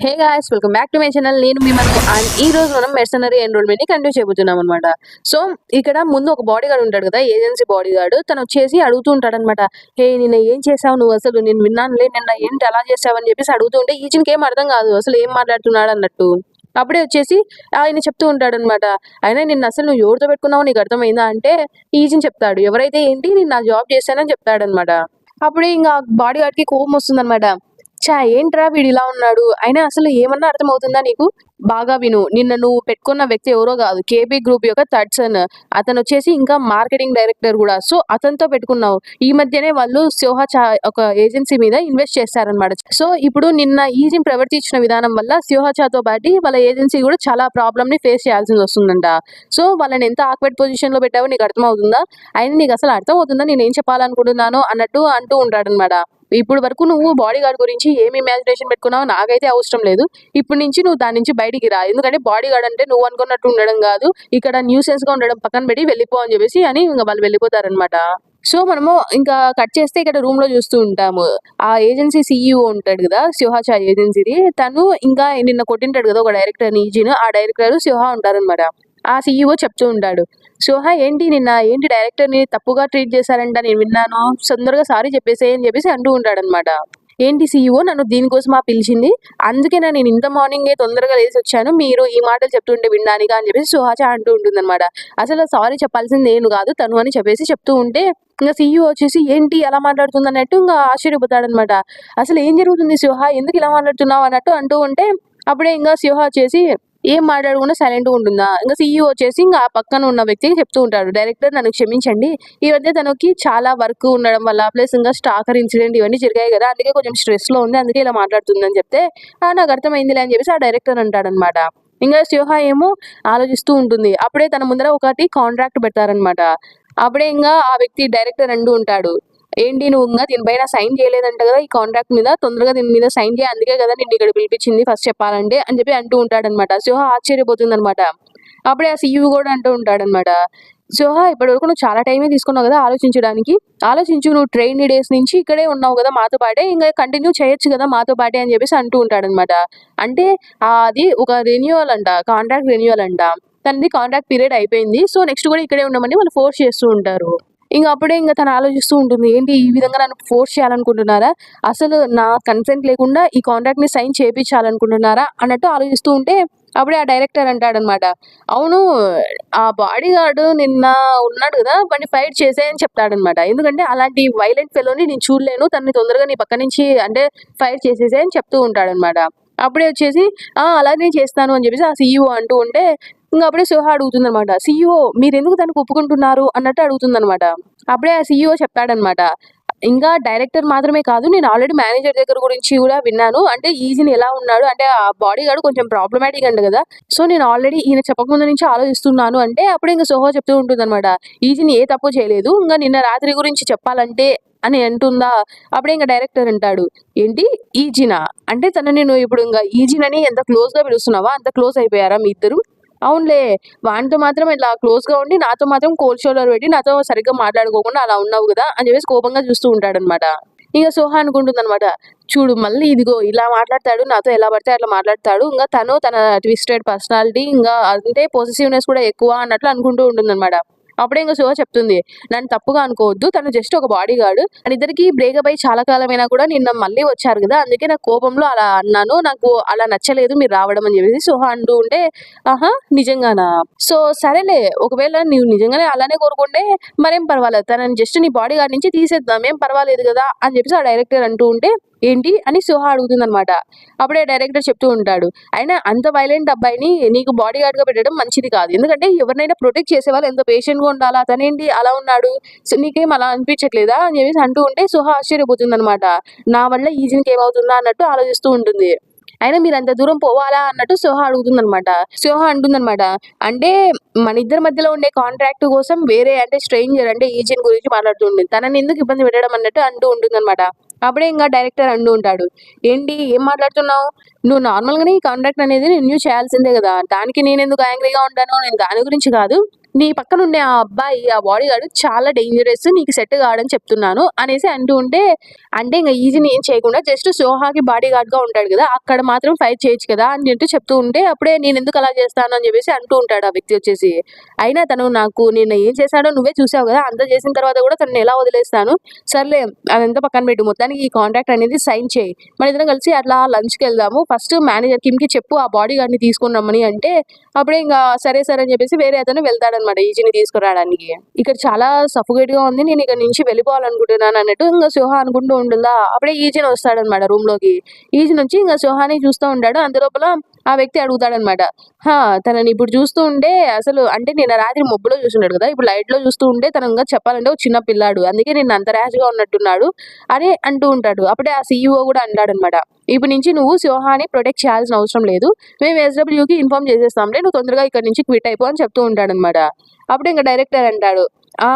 Hey guys welcome back to my channel. నేను మీ మను and ఈ రోజు మనం మెర్సనరీ ఎన్రోల్మెంట్ ని కంటిన్యూ చేయబోతున్నాం అనమాట. సో ఇక్కడ ముందు ఒక బాడీ గార్డ్ ఉంటాడు కదా, ఏజెన్సీ బాడీ గార్డ్. తను వచ్చేసి అడుగుతూ ఉంటాడనమాట. హే నిన్న ఏం చేసావు నువ్వు, అసలు నేను విన్నానులే నిన్న ఏంటి అలా చేసావు అని చెప్పేసి అడుగుతూ ఉంటే ఈజన్కి ఏం అర్థం కాదు అసలు ఏం మాట్లాడుతున్నాడు అన్నట్టు. అప్పుడే వచ్చేసి ఆయన చెప్తూ ఉంటాడనమాట. అయినా నిన్న అసలు నువ్వు ఎవరితో పెట్టుకున్నావు నీకు అర్థమైందా అంటే ఈజన్ చెప్తాడు. ఎవరైతే ఏంటి నేను నా జాబ్ చేశానని చెప్తాడనమాట. అప్పుడే ఇంకా బాడీ గార్డ్ కి కోపం వస్తుందన్నమాట. ఛా! ఏంట్రా వీడు ఇలా ఉన్నాడు. అయినా అసలు ఏమన్నా అర్థమవుతుందా నీకు? బాగా విను. నిన్న నువ్వు పెట్టుకున్న వ్యక్తి ఎవరో గాదు. కేపీ గ్రూప్ యొక్క థర్డ్ సన్. అతనొచ్చేసి ఇంకా మార్కెటింగ్ డైరెక్టర్ గూడా. సో, అతనితో పెట్టుకున్నావు. ఈ మధ్యనే వాళ్ళు ఒక ఏజెన్సీ మీద ఇన్వెస్ట్ చేశారనమాట. సో, ఇప్పుడు నిన్న ఈజిన్ ప్రవర్తించిన విధానం వల్ల తో పాటి వాళ్ళ ఏజెన్సీ గూడా చాలా ప్రాబ్లమ్‌ని ఫేస్ చేయాల్సిందొస్తుందంట. సో, వాళ్ళని ఎంత ఆక్వర్డ్ పొజిషన్‌లో పెట్టావో నీకు అర్థమవుతుందా? అయినా నీకసలు అర్థమవుతుందా నేనేం చెప్పాలనుకుంటున్నానో అన్నట్టు అంటూ ఉంటాడనమాట. ఇప్పుడు వరకు నువ్వు బాడీ గార్డ్ గురించి ఏమి ఇమాజినేషన్ పెట్టుకున్నావో నాకైతే అవసరం లేదు. ఇప్పటి నుంచి నువ్వు దాని నుంచి బయటికి రా. ఎందుకంటే బాడీ గార్డ్ అంటే నువ్వు అనుకున్నట్టు ఉండడం కాదు. ఇక్కడ న్యూసెన్స్‌గా ఉండడం పక్కన పెట్టి వెళ్ళిపో అని చెప్పేసి ఇంక వాళ్ళు వెళ్ళిపోతారనమాట. సో, మనము ఇంకా కట్ చేస్తే ఇక్కడ రూమ్‌లో చూస్తూ ఉంటాము. ఆ ఏజెన్సీ సీఈఓ ఉంటాడు కదా! సింహాచా ఏజెన్సీది. తను ఇంకా నిన్న కొట్టింటాడు కదా ఒక డైరెక్టర్‌ని ఈజిన్. ఆ డైరెక్టర్ సింహ ఉంటారనమాట. ఆ సీఈఓ చెప్తూ ఉంటాడు. ఏంటి నిన్న ఏంటి డైరెక్టర్‌ని తప్పుగా ట్రీట్ చేశారంట నేను విన్నాను. తొందరగా సారీ చెప్పేసేయ్ అని చెప్పేసి అంటూ ఉంటాడనమాట. ఏంటి సీఈఓ నన్ను దీనికోసమా పిలిచింది? అందుకేనా నేను ఇంత మార్నింగే తొందరగా లేసొచ్చాను. మీరు ఈ మాటలు చెప్తుంటే వినడానికా అని చెప్పేసి సుహాచ అంటూ ఉంటుందనమాట. అసలు సారీ చెప్పాల్సింది నేను కాదు తను అని చెప్పేసి చెప్తూ ఉంటే ఇంక సీఈఓ వచ్చేసి ఏంటి అలా మాట్లాడుతుందన్నట్టు ఇంక ఆశ్చర్యపోతాడనమాట. అసలు ఏం జరుగుతుంది సింహ? ఎందుకు ఇలా మాట్లాడుతున్నావు అన్నట్టు అంటూ ఉంటే అప్పుడే ఇంక సింహ వచ్చేసి ఏం మాట్లాడకుండా సైలెంట్‌గా ఉంటుందా? ఇంక సీఈఓ వచ్చేసి ఇంక ఆ పక్కన ఉన్న వ్యక్తికి చెప్తూ ఉంటాడు. డైరెక్టర్ నన్ను క్షమించండి. ఈ మధ్య తనకి చాలా వర్క్ ఉండడం వల్ల ప్లస్ ఇంకా స్టాకర్ ఇన్సిడెంట్ ఇవన్నీ జరిగాయి కదా! అందుకే కొంచెం స్ట్రెస్‌లో ఉంది. అందుకే ఇలా మాట్లాడుతుందని చెప్తే నాకు అర్థమైందిలే అని చెప్పేసి ఆ డైరెక్టర్ అంటాడనమాట. ఇంగ సింహ ఏమో ఆలోచిస్తూ ఉంటుంది. అప్పుడే తన ముందర ఒకటి కాంట్రాక్ట్ పెడతారనమాట. అప్పుడే ఇంగ ఆ వ్యక్తి డైరెక్టర్ అంటూ ఉంటాడు. ఏంటి నువ్వు ఇంగా దీనిపైన సైన్ చేయలేదంట కదా! ఈ కాంట్రాక్ట్ మీద. తొందరగా దీని మీద సైన్ చేయి. అందుకే కదా నిన్ను ఇక్కడ పిలిపించింది ఫస్ట్ చెప్పాలంటే అని చెప్పి అంటూ ఉంటాడనమాట. సింహ ఆశ్చర్యపోతుందనమాట. అప్పుడే ఆ సీఈఓ కూడా అంటూ ఉంటాడనమాట. ఇప్పటివరకు నువ్వు చాలా టైమే తీసుకున్నావు కదా ఆలోచించడానికి. ఆలోచించు నువ్వు ట్రైనీ డేస్ నుంచి ఇక్కడే ఉన్నావు కదా మాతో పాటే. ఇంగా కంటిన్యూ చేయొచ్చు కదా మాతో పాటే అని చెప్పేసి అంటూ ఉంటాడనమాట. అంటే అది ఒక రెన్యూవల్ అంట. కాంట్రాక్ట్ రెన్యూవల్ అంట. తనది కాంట్రాక్ట్ పీరియడ్ అయిపోయింది. సో, నెక్స్ట్ కూడా ఇక్కడే ఉండమని వాళ్ళు ఫోర్స్ చేస్తూ ఉంటారు. అప్పుడే తను ఆలోచిస్తూ ఉంటుంది. ఏంటి ఈ విధంగా నన్ను ఫోర్స్ చేయాలనుకుంటున్నారా? అసలు నా కన్సెంట్ లేకుండా ఈ కాంట్రాక్ట్‌ని సైన్ చేపిచ్చాలనుకుంటున్నారా? అన్నట్టు ఆలోచిస్తూ ఉంటే అప్పుడే ఆ డైరెక్టర్ అంటాడనమాట. అవును. ఆ బాడీ గార్డ్ నిన్న ఉన్నాడు గదా! వాడిని ఫైర్ చేసేయి అని చెప్తాడనమాట. ఎందుకంటే అలాంటి వైలెంట్ ఫెలోని నేను చూడలేను. తనని తొందరగా నీ పక్క నుంచి అంటే ఫైర్ చేసేసేయి అని చెప్తూ ఉంటాడనమాట. అప్పుడే వచ్చేసి అలానే చేస్తాను అని చెప్పేసి ఆ సీఈఓ అంటూ ఉంటే అప్పుడే సింహ అడుగుతుందనమాట. సీఈఓ మీరెందుకు దానికి ఒప్పుకుంటున్నారు అన్నట్టు అడుగుతుందనమాట. అప్పుడే ఆ సీఈఓ చెప్తాడనమాట. ఇంకా డైరెక్టర్ మాత్రమే కాదు నేను ఆల్రెడీ మేనేజర్ దగ్గర గురించి కూడా విన్నాను. అంటే ఈజిన్ ఎలా ఉన్నాడు అంటే ఆ బాడీ గార్డ్ కొంచెం ప్రాబ్లమాటిక్ అంట గదా! సో, నేను ఆల్రెడీ ఈయన చెప్పకముందు నుంచి ఆలోచిస్తున్నాను అంటే అప్పుడే సోహో చెప్తూ ఉంటుందనమాట. ఈజిన్ ఏ తప్పు చేయలేదు. నిన్న రాత్రి గురించి చెప్పాలంటే అని అంటుందా? అప్పుడే డైరెక్టర్ అంటాడు. ఏంటి ఈజినా? అంటే తనని నువ్వు ఇప్పుడు ఈజిన్ అని ఎంత క్లోజ్‌గా పిలుస్తున్నావా? అంత క్లోజ్ అయిపోయారా మీ ఇద్దరు? అవునులే. వానితో మాత్రం ఇట్లా క్లోజ్‌గా ఉండి, నాతో మాత్రం కోల్డ్ షోల్డర్ పెట్టి, నాతో సరిగ్గా మాట్లాడుకోకుండా అలా ఉన్నావు గదా! అని చెప్పేసి కోపంగా చూస్తూ ఉంటాడనమాట. సోహ అనుకుంటుందనమాట. చూడు మళ్ళీ ఇదిగో ఇలా మాట్లాడతాడు. నాతో ఎలా పడితే అట్లా మాట్లాడతాడు. తను తన ట్విస్టెడ్ పర్సనాలిటీ అంటే పొసెసివ్‌నెస్ కూడా ఎక్కువ అన్నట్లు అనుకుంటూ ఉంటుందనమాట. అప్పుడే సోహ చెప్తుంది. నన్ను తప్పుగా అనుకోవద్దు. తను జస్ట్ ఒక బాడీ గార్డ్. మనిద్దరికీ బ్రేకప్ అయ్యి చాలా కాలమైనా కూడా నిన్న మళ్ళీ వచ్చారు గదా! అందుకే నాకు కోపంలో అలా అన్నాను. నాకు అలా నచ్చలేదు మీరు రావడం అని చెప్పేసి సోహ అంటూ ఉంటే, ఆహా! నిజంగానా? సరేలే ఒకవేళ నీవు నిజంగానే అలానే కోరుకుంటే మరేం పర్వాలేదు. తనని జస్ట్ నీ బాడీ గార్డ్ నుంచి తీసేద్దాం. ఏం పర్వాలేదు గదా! అని చెప్పేసి ఆ డైరెక్టర్ అంటూ ఉంటే, ఏంటి అని సుహ అడుగుతుందనమాట. అప్పుడే డైరెక్టర్ చెప్తూ ఉంటాడు. అయినా అంత వైలెంట్ అబ్బాయిని నీకు బాడీ గార్డ్‌గా పెట్టడం మంచిది కాదు. ఎందుకంటే ఎవరినైనా ప్రొటెక్ట్ చేసేవాళ్ళు ఎంతో పేషెంట్‌గా ఉండాలా. అతనేంటి అలా ఉన్నాడు. సో, నీకేం అలా అనిపించట్లేదా? అని చెప్పేసి అంటూ ఉంటే సుహ ఆశ్చర్యపోతుందనమాట. నా వల్ల ఈజిన్‌కి ఏమవుతుందా అన్నట్టు ఆలోచిస్తూ ఉంటుంది. అయినా మీరంత దూరం పోవాలా అన్నట్టు సోహ అడుగుతుందనమాట. సోహ అంటుందనమాట. అంటే మనిద్దరి మధ్యలో ఉండే కాంట్రాక్ట్ కోసం వేరే అంటే స్ట్రేంజర్ అంటే ఈజిన్ గురించి మాట్లాడుతూ ఉంటుంది. తనని ఎందుకు ఇబ్బంది పెట్టడం అన్నట్టు అంటూ ఉంటుందనమాట. అప్పుడే డైరెక్టర్ అంటూ ఉంటాడు. ఏంటి ఏం మాట్లాడుతున్నావు? నువ్వు నార్మల్‌గానే ఈ కాంట్రాక్ట్ అనేది రెన్యూ చేయాల్సిందే గదా! దానికి నేనెందుకు యాంగ్రీగా ఉంటాను. నేను దాని గురించి కాదు. నీ పక్కన ఉండే ఆ అబ్బాయి ఆ బాడీ గార్డ్ చాలా డేంజరస్, నీకు సెట్ కాడని చెప్తున్నాను అనేసి అంటూ ఉంటే, అంటే ఇంక ఈజీని ఏం చేయకుండా జస్ట్ సోహాకి బాడీ గార్డ్ గా ఉంటాడు కదా, అక్కడ మాత్రం ఫైట్ చేయొచ్చు కదా అని చెప్పి చెప్తూ ఉంటే, అప్పుడే నేను ఎందుకు అలా చేస్తాను అని చెప్పేసి అంటూ ఉంటాడు ఆ వ్యక్తి వచ్చేసి. అయినా తను నాకు నిన్న ఏం చేశాడో నువ్వే చూసావు కదా, అంత చేసిన తర్వాత కూడా తనని ఎలా వదిలేస్తాను, సర్లే అదంతా పక్కన పెట్టు, మొత్తానికి ఈ కాంట్రాక్ట్ అనేది సైన్ చేయి, మన ఇద్దరం కలిసి అట్లా లంచ్కి వెళ్దాము, ఫస్ట్ మేనేజర్ కిమ్కి చెప్పు ఆ బాడీ గార్డ్ని తీసుకుని రమ్మని అంటే, అప్పుడే ఇంకా సరే సరే అని చెప్పేసి వేరే అతను వెళ్తాడనమాట ఈజీని తీసుకురావడానికి. ఇక్కడ చాలా సఫోకేట్ గా ఉంది, నేను ఇక్కడ నుంచి వెళ్ళిపోవాలనుకుంటున్నాను అన్నట్టు ఇంకా సోహా అనుకుంటూ ఉంటుందా, అప్పుడే ఈజీని వస్తాడనమాట రూమ్ లోకి. ఈజీని వచ్చి ఇంకా సోహాని చూస్తూ ఉంటాడు. అంతలోపల ఆ వ్యక్తి అడుగుతాడనమాట, హా తనని ఇప్పుడు చూస్తూ ఉంటే అసలు అంటే నేను రాత్రి మబ్బులో చూసుంటాడు కదా, ఇప్పుడు లైట్ లో చూస్తూ ఉంటే తను ఇంకా చెప్పాలంటే ఒక చిన్న పిల్లాడు, అందుకే నేను అంత ర్యాష్ గా ఉన్నట్టున్నాడు అని అంటూ ఉంటాడు. అప్పుడే ఆ సీఈఓ కూడా అంటాడనమాట, ఇప్పటి నుంచి నువ్వు సోహాని ప్రొటెక్ట్ చేయాల్సిన అవసరం లేదు, మేము ఎస్డబ్ల్యూకి ఇన్ఫార్మ్ చేసేస్తాంలే, నువ్వు తొందరగా ఇక్కడ నుంచి క్విట్ అయిపో అని చెప్తూ ఉంటాడనమాట. అప్పుడు ఇంకా డైరెక్టర్ అంటాడు, ఆ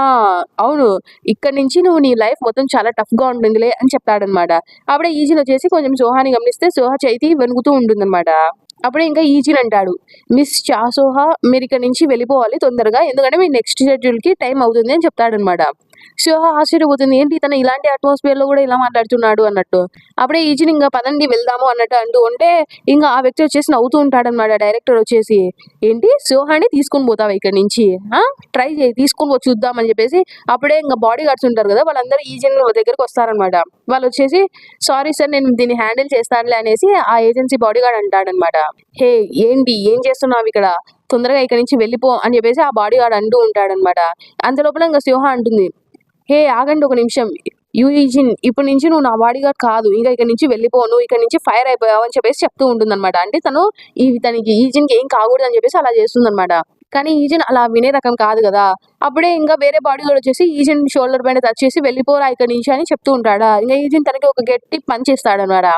అవును, ఇక్కడ నుంచి నువ్వు నీ లైఫ్ మొత్తం చాలా టఫ్ గా ఉంటుందిలే అని చెప్తాడనమాట. అప్పుడే ఈజీని వచ్చేసి కొంచెం సోహాని గమనిస్తే సోహా చేతి వణుకుతూ ఉంటుందన్నమాట. అప్పుడే ఇంకా ఈజీని అంటాడు, మిస్ చాసోహా మీరు ఇక్కడ నుంచి వెళ్ళిపోవాలి తొందరగా, ఎందుకంటే మీ నెక్స్ట్ షెడ్యూల్ కి టైం అవుతుంది అని చెప్తాడనమాట. సోహా ఆశ్చర్యపోతుంది, ఏంటి ఇతను ఇలాంటి అట్మాస్ఫియర్ లో కూడా ఇలా మాట్లాడుతున్నాడు అన్నట్టు. అప్పుడే ఈజీని ఇంకా పదండి వెళ్దాము అన్నట్టు అంటూ ఉంటే, ఇంకా ఆ వ్యక్తి వచ్చేసి నవ్వుతూ ఉంటాడనమాట. డైరెక్టర్ వచ్చేసి, ఏంటి సోహాని తీసుకొని పోతావా ఇక్కడ నుంచి, ట్రై చేయి తీసుకొని పో చూద్దాం అని చెప్పేసి, అప్పుడే ఇంకా బాడీ గార్డ్స్ ఉంటారు కదా, వాళ్ళందరూ ఈజీని దగ్గరికి వస్తారనమాట. వాళ్ళు వచ్చేసి, సారీ సార్ నేను దీన్ని హ్యాండిల్ చేస్తానులే అనేసి ఆ ఏజెన్సీ బాడీ గార్డ్ అంటాడనమాట. హే ఏంటి ఏం చేస్తున్నావు ఇక్కడ, తొందరగా ఇక్కడ నుంచి వెళ్ళిపో అని చెప్పేసి ఆ బాడీ గార్డ్ అంటూ ఉంటాడనమాట. అంతలోపల ఇంకా సోహా అంటుంది, హే ఆగండి ఒక నిమిషం, యూజిన్ ఇప్పటి నుంచి నువ్వు నా బాడీ గార్డ్ కాదు, ఇంకా ఇక్కడ నుంచి వెళ్ళిపో, నువ్వు ఇక్కడ నుంచి ఫైర్ అయిపోయావు అని చెప్పేసి చెప్తూ ఉంటుంది అనమాట. అంటే తను తనకి ఈజిన్కి ఏం కాకూడదు అని చెప్పేసి అలా చేస్తుంది అనమాట. కానీ ఈజిన్ అలా వినే రకం కాదు కదా. అప్పుడే ఇంకా వేరే బాడీ గార్డ్ వచ్చేసి ఈజిన్ షోల్డర్ పైన టచ్ చేసి వెళ్ళిపోరా ఇక్కడ నుంచి అని చెప్తూ ఉంటాడా. ఇంకా ఈజిన్ తనకి ఒక గట్టి పంచ్ ఇస్తాడు అనమాట.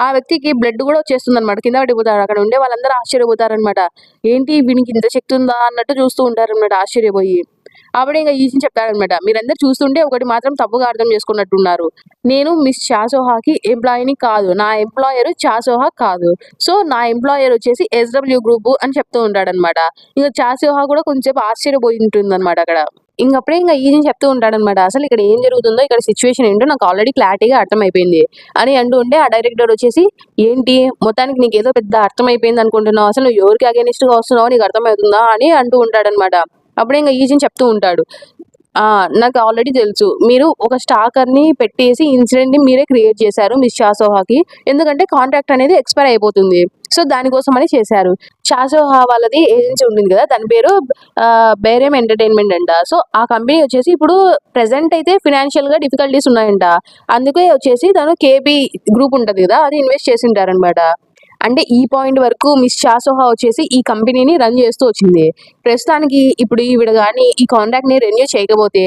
ఆ వ్యక్తికి బ్లడ్ కూడా వచ్చేస్తుంది అనమాట, కింద పడిపోతాడు. అక్కడ ఉండే వాళ్ళందరూ ఆశ్చర్యపోతారనమాట, ఏంటి వీనికి ఇంత శక్తి ఉందా అన్నట్టు చూస్తూ ఉంటారనమాట ఆశ్చర్యపోయి. అప్పుడే ఇంకా ఈజీని చెప్తాడనమాట, మీరందరూ చూస్తుంటే ఒకటి మాత్రం తప్పుగా అర్థం చేసుకున్నట్టున్నారు, నేను మిస్ చాసోహాకి ఎంప్లాయీని కాదు, నా ఎంప్లాయర్ చాసోహా కాదు, సో నా ఎంప్లాయర్ వచ్చేసి ఎస్డబ్ల్యూ గ్రూప్ అని చెప్తూ ఉంటాడనమాట. ఇంకా చాసోహా కూడా కొంచెం ఆశ్చర్యపోయి ఉంటుంది అనమాట అక్కడ. ఇంకప్పుడే ఇంకా ఈజీని చెప్తూ ఉంటాడనమాట, అసలు ఇక్కడ ఏం జరుగుతుందో, ఇక్కడ సిచ్యువేషన్ ఏంటో నాకు ఆల్రెడీ క్లారిటీగా అర్థమైపోయింది అని అంటూ ఉంటే, ఆ డైరెక్టర్ వచ్చేసి, ఏంటి మొత్తానికి నీకు ఏదో పెద్ద అర్థమైపోయింది అనుకుంటున్నావు, అసలు నువ్వు ఎవరికి అగేనిస్ట్ గా వస్తున్నావో నీకు అర్థమవుతుందా అని అంటూ ఉంటాడనమాట. అప్పుడే ఇంకా ఈజీని చెప్తూ ఉంటాడు, నాకు ఆల్రెడీ తెలుసు, మీరు ఒక స్టాకర్ని పెట్టేసి ఇన్సిడెంట్ని మీరే క్రియేట్ చేశారు మిస్ చాసోహాకి, ఎందుకంటే కాంట్రాక్ట్ అనేది ఎక్స్పైర్ అయిపోతుంది, సో దానికోసం అని చేశారు. చాసోహా వాళ్ళది ఏజెన్సీ ఉంటుంది కదా, దాని పేరు బేరేమ్ ఎంటర్టైన్మెంట్ అంట. సో ఆ కంపెనీ వచ్చేసి ఇప్పుడు ప్రెసెంట్ అయితే ఫినాన్షియల్ గా డిఫికల్టీస్ ఉన్నాయంట, అందుకే వచ్చేసి తను కేబీ గ్రూప్ ఉంటుంది కదా, అది ఇన్వెస్ట్ చేసింటారనమాట. అంటే ఈ పాయింట్ వరకు మిస్ చాసోహా వచ్చేసి ఈ కంపెనీని రన్ చేస్తూ వచ్చింది. ప్రస్తుతానికి ఇప్పుడు ఈవిడ కానీ ఈ కాంట్రాక్ట్ ని రెన్యూ చేయకపోతే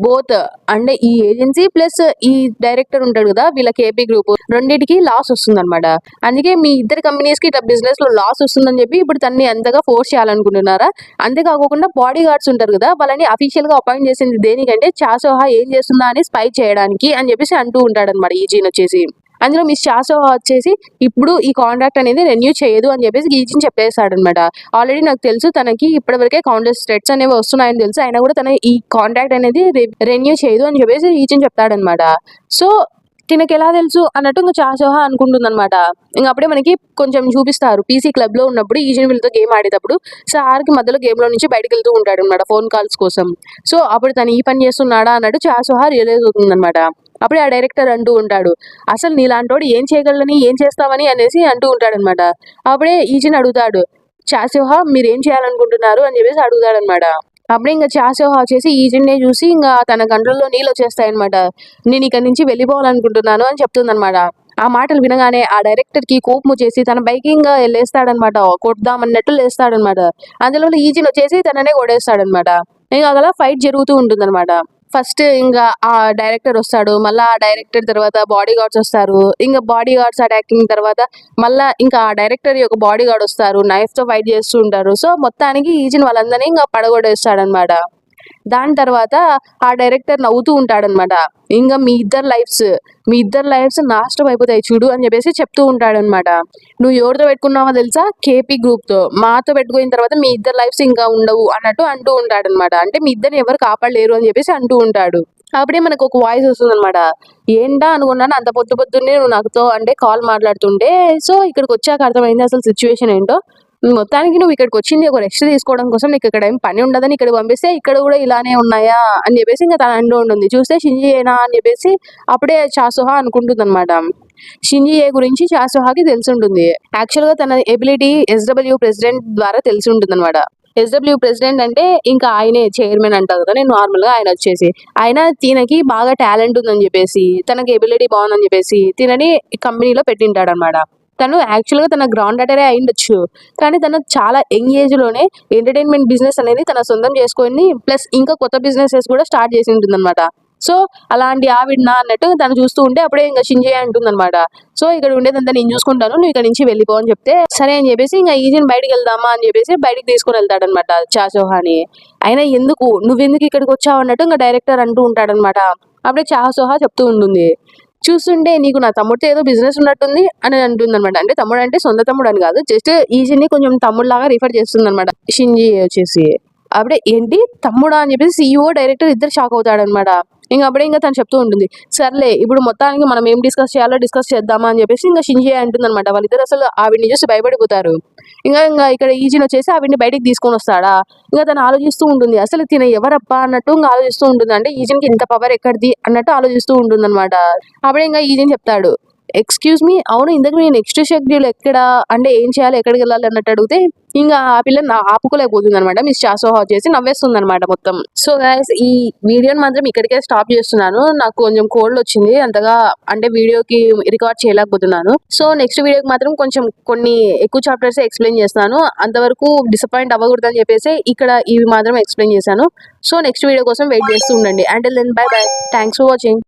బోత్ అంటే ఈ ఏజెన్సీ ప్లస్ ఈ డైరెక్టర్ ఉంటాడు కదా, వీళ్ళ కేపీ గ్రూప్ రెండింటికి లాస్ వస్తుంది అనమాట. అందుకే మీ ఇద్దరు కంపెనీస్ కి ఇట్లా బిజినెస్ లో లాస్ వస్తుందని చెప్పి ఇప్పుడు తనని ఎంతగా ఫోర్స్ చేయాలనుకుంటున్నారా. అంతేకాకుండా బాడీ గార్డ్స్ ఉంటారు కదా, వాళ్ళని అఫీషియల్ గా అపాయింట్ చేసింది దేనికంటే చాసోహా ఏం చేస్తుందా అని స్పై చేయడానికి అని చెప్పేసి అంటూ ఉంటాడు అనమాట ఈజీన్ వచ్చేసి. అందులో మిస్ చాసోహా వచ్చేసి ఇప్పుడు ఈ కాంట్రాక్ట్ అనేది రెన్యూ చేయదు అని చెప్పేసి ఈజీని చెప్పేశాడు అనమాట. ఆల్రెడీ నాకు తెలుసు తనకి ఇప్పటివరకే కౌంటర్ థ్రెట్స్ అనేవి వస్తున్నాయని తెలుసు, అయినా కూడా తన ఈ కాంట్రాక్ట్ అనేది రెన్యూ చేయదు అని చెప్పేసి ఈజీని చెప్తాడనమాట. సో తినకి ఎలా తెలుసు అన్నట్టు ఇంకా చాసోహా అనుకుంటుంది అనమాట. ఇంకా అప్పుడే మనకి కొంచెం చూపిస్తారు, పీసీ క్లబ్ లో ఉన్నప్పుడు ఈజీని వీళ్ళతో గేమ్ ఆడేటప్పుడు సార్కి మధ్యలో గేమ్ లో నుంచి బయటకు వెళ్తూ ఉంటాడు అనమాట ఫోన్ కాల్స్ కోసం. సో అప్పుడు తను ఈ పని చేస్తున్నాడా అన్నట్టు చాసోహా రియలైజ్ అవుతుంది అనమాట. అప్పుడే ఆ డైరెక్టర్ అంటూ ఉంటాడు, అసలు నీలాంటోడు ఏం చేయగలని ఏం చేస్తావని అనేసి అంటూ ఉంటాడనమాట. అప్పుడే ఈజీని అడుగుతాడు, చాసోహా మీరేం చేయాలనుకుంటున్నారు అని చెప్పేసి అడుగుతాడనమాట. అప్పుడే ఇంకా చాసోహా వచ్చేసి ఈజీనే చూసి ఇంకా తన కంట్రోల్లో నీళ్ళు వచ్చేస్తాయన్నమాట. నేను ఇక్కడ నుంచి వెళ్ళిపోవాలనుకుంటున్నాను అని చెప్తుందనమాట. ఆ మాటలు వినగానే ఆ డైరెక్టర్ కి కోపం వచ్చేసి తన బైక్ ఇంకా లేస్తాడనమాట, కొడదామన్నట్టు లేస్తాడనమాట. అందులో ఈజీని వచ్చేసి తననే కొడేస్తాడనమాట. ఇంకా అలా ఫైట్ జరుగుతూ ఉంటుందన్నమాట. ఫస్ట్ ఇంకా ఆ డైరెక్టర్ వస్తాడు, మళ్ళీ ఆ డైరెక్టర్ తర్వాత బాడీ గార్డ్స్ వస్తారు, ఇంకా బాడీ గార్డ్స్ అటాకింగ్ తర్వాత మళ్ళా ఇంకా ఆ డైరెక్టర్ యొక్క బాడీ గార్డ్ వస్తారు, నైఫ్ తో ఫైట్ చేస్తూ ఉంటారు. సో మొత్తానికి ఈజీని వాళ్ళందరినీ ఇంకా పడగొడేస్తాడనమాట. దాని తర్వాత ఆ డైరెక్టర్ నవ్వుతూ ఉంటాడనమాట. ఇంక మీ ఇద్దరు లైఫ్స్ నాశనం అయిపోతాయి చూడు అని చెప్పేసి చెప్తూ ఉంటాడనమాట. నువ్వు ఎవరితో పెట్టుకున్నావో తెలుసా? కేపీ గ్రూప్‌తో. మాతో పెట్టుకున్న తర్వాత మీ ఇద్దరు లైఫ్స్ ఇంకా ఉండవు అన్నట్టు అంటూ ఉంటాడనమాట. అంటే మీ ఇద్దరిని ఎవరు కాపాడలేరు అని చెప్పేసి అంటూ ఉంటాడు. అప్పుడే మనకు ఒక వాయిస్ వస్తుందనమాట. ఏంటా అనుకున్నాను అంత పొద్దున్నే నువ్వు నాతో అంటే కాల్ మాట్లాడుతుంటే, సో ఇక్కడికొచ్చాక అర్థమైంది అసలు సిట్యుయేషన్ ఏంటో. మొత్తానికి నువ్వు ఇక్కడికొచ్చింది ఒక రెస్ట్ తీసుకోవడం కోసం. నీకు ఇక్కడ ఏం పని ఉండదని ఇక్కడికి పంపిస్తే, ఇక్కడ కూడా ఇలానే ఉన్నాయా అని చెప్పేసి ఇంక తను అంటూ ఉంటుంది. చూస్తే షింజియేనా అని చెప్పేసి అప్పుడే చాసోహా అనుకుంటుందనమాట. షింజియే గురించి చాసోహాకి తెలిసుంటుంది. యాక్చువల్‌గా తన ఎబిలిటీ ఎస్‌డబ్ల్యూ ప్రెసిడెంట్ ద్వారా తెలిసి ఉంటుందనమాట. ఎస్‌డబ్ల్యూ ప్రెసిడెంట్ అంటే ఇంకా ఆయనే చైర్మన్ అంటారు కదా! నేను నార్మల్‌గా ఆయన వచ్చేసి. ఆయన తినకి బాగా టాలెంట్ ఉందని చెప్పేసి, తనకి ఎబిలిటీ బాగుందని చెప్పేసి తినని కంపెనీలో పెట్టింటాడనమాట. తను యాక్చువల్‌గా తన గ్రాండ్ డాటరే అయ్యుండొచ్చు. కానీ తను చాలా యంగ్ ఏజ్‌లోనే ఎంటర్‌టైన్‌మెంట్ బిజినెస్ అనేది తన సొంతం చేసుకొని ప్లస్ ఇంకా కొత్త బిజినెసెస్ కూడా స్టార్ట్ చేసి ఉంటుందనమాట. సో, అలాంటి ఆవిడనా అన్నట్టు తను చూస్తూ ఉంటే అప్పుడే ఇంక షింజియే అంటుందనమాట. సో, ఇక్కడ ఉండేదంతా నేను చూసుకుంటాను. నువ్వు ఇక్కడి నుంచి వెళ్ళిపో అని చెప్తే, సరే అని చెప్పేసి ఇంక ఈజిని బయటికెళ్దామా అని చెప్పేసి బయటికి తీసుకొనెళ్తాడనమాట చాసోహాని. అయినా ఎందుకు? నువ్వెందుకు ఇక్కడికొచ్చావు అన్నట్టు ఇంక డైరెక్టర్ అంటూ ఉంటాడనమాట. అప్పుడే చాసోహా చెప్తూ ఉంటుంది. చూస్తుంటే నీకు నా తమ్ముడితో ఏదో బిజినెస్ ఉన్నట్టుంది అని అంటుందనమాట. అంటే తమ్ముడంటే సొంత తమ్ముడని కాదు. జస్ట్ ఈజిని కొంచెం తమ్ముడిలాగా రిఫర్ చేస్తుందనమాట షింజి వచ్చేసి. అప్పుడే ఏంటి తమ్ముడా అని చెప్పేసి సీఈఓ, డైరెక్టర్ ఇద్దరు షాక్ అవుతాడనమాట. అప్పుడే తను చెప్తూ ఉంటుంది. సర్లే ఇప్పుడు మొత్తానికి మనం ఏం డిస్కస్ చేయాలో డిస్కస్ చేద్దామా అని చెప్పేసి షింజియే అంటుందనమాట. వాళ్ళిద్దరు అసలు ఆవిడని చూసి భయపడిపోతారు. ఇంక ఇక్కడ ఈజిన్ వచ్చేసి ఆవిడని బయటికి తీసుకొనొస్తాడా. తను ఆలోచిస్తూ ఉంటుంది. అసలు తిన ఎవరబ్బా అన్నట్టు ఆలోచిస్తూ ఉంటుంది. అంటే ఈజిన్‌కి ఇంత పవర్ ఎక్కడిది అన్నట్టు ఆలోచిస్తూ ఉంటుందనమాట. అప్పుడే ఈజిన్ చెప్తాడు. ఎక్స్‌క్యూజ్ మీ అవును ఇంతకి మీ నెక్స్ట్ షెడ్యూల్ ఎక్కడ? అంటే ఏం చేయాలి? ఎక్కడికెళ్ళాలి అన్నట్టు అడిగితే ఆ పిల్ల ఆపుకోలేకపోతుందనమాట. మిస్ చాసోహా వచ్చేసి నవ్వేస్తుందనమాట మొత్తం. సో గైస్ ఈ వీడియోని మాత్రం ఇక్కడికే స్టాప్ చేస్తున్నాను. నాకు కొంచెం కోల్డ్ వచ్చింది. అంతగా అంటే వీడియోకి రికార్డ్ చేయలేకపోతున్నాను. సో నెక్స్ట్ వీడియోకి మాత్రం కొంచెం కొన్ని ఎక్కువ చాప్టర్స్ ఎక్స్‌ప్లెయిన్ చేస్తాను. అంతవరకు డిసప్పాయింట్ అవ్వకూడదని చెప్పేసి ఇక్కడ ఇవి మాత్రం ఎక్స్‌ప్లెయిన్ చేశాను. సో నెక్స్ట్ వీడియో కోసం వెయిట్ చేస్తూ ఉండండి. Until then bye bye. Thanks for watching.